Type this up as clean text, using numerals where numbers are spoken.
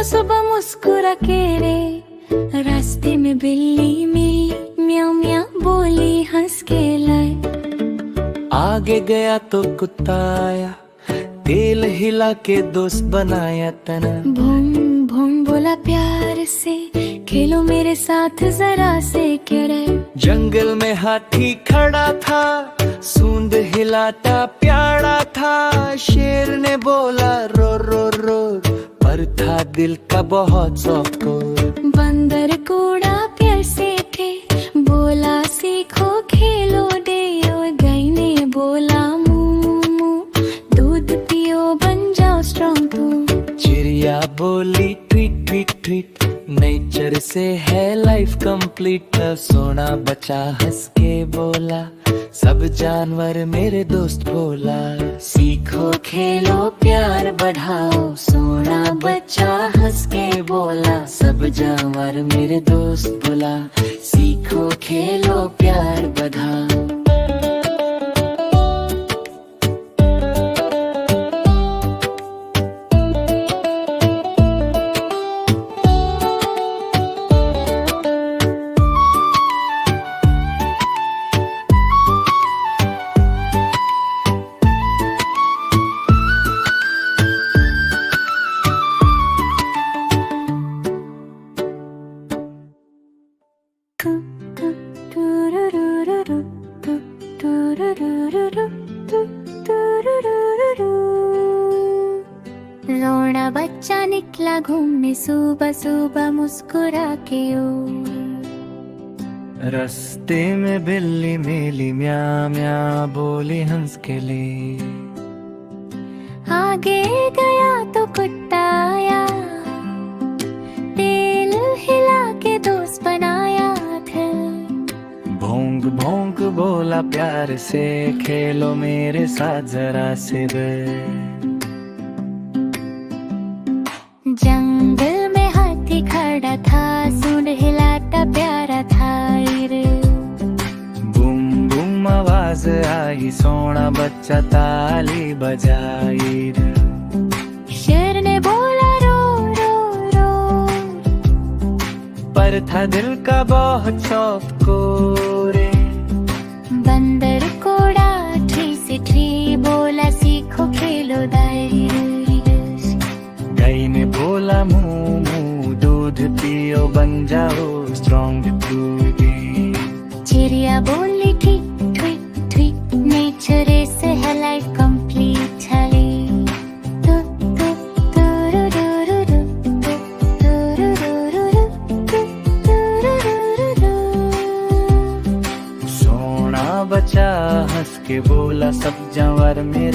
सुबह मुस्कुरा के रे, रास्ते में बिल्ली मिली, म्याऊ म्याऊ बोली हंस के लाए। आगे गया तो कुत्ता आया, तेल हिला के दोस्त बनाया तना। भूम भूम बोला प्यार से, खेलो मेरे साथ जरा से करे। जंगल में हाथी खड़ा था, सूंद हिलाता प्यारा था। शेर ने बोला रो रो रो, पर था दिल का बहुत शौक। बंदर कूड़ा प्यार से थे, बोला सीखो खेलो डे। और गाय ने बोला मू मू, दूध पियो बन जाओ स्ट्रॉन्ग तू। चिड़िया बोली ट्वीट ट्वीट ट्वीट, नेचर से है लाइफ कंप्लीट। सोना बच्चा हंस के बोला, सब जानवर मेरे दोस्त बोला। सीखो खेलो प्यार बढ़ाओ, सोना बच्चा हंस के बोला। सब जानवर मेरे दोस्त बोला, सीखो खेलो प्यार बढ़ाओ। रोना बच्चा निकला घूमने, सुबह सुबह मुस्कुरा के ओ। रास्ते में बिल्ली मिली, म्या म्या बोली हंस के लिए। आगे गया तो कुत्ता आया, तेल हिला के दोस्त बनाया था। भोंग भोंग बोला प्यार से, खेलो मेरे साथ जरा से रे। जंगल में हाथी खड़ा था, सूंड हिलाता प्यारा था। बूम बूम आवाज आई, सोना बच्चा ताली बजाई। शेर ने बोला रो रो रो, पर था दिल का बहुत शौक कोरे। बंदर कोड़ा ट्री से ट्री, बोला सीखो खेलो दाई। गाय ने बोला मू मू, दूध पियो बन जाओ स्ट्रॉन्ग तू भी। चिड़िया बोली ठीक ठीक ठीक, नेचर से है लाइफ कंप्लीट है। तु तु तुरुरुरुरु, तु तुरुरुरुरु, तु तुरुरुरुरु। सोना बच्चा हंस के बोला, सब जानवर में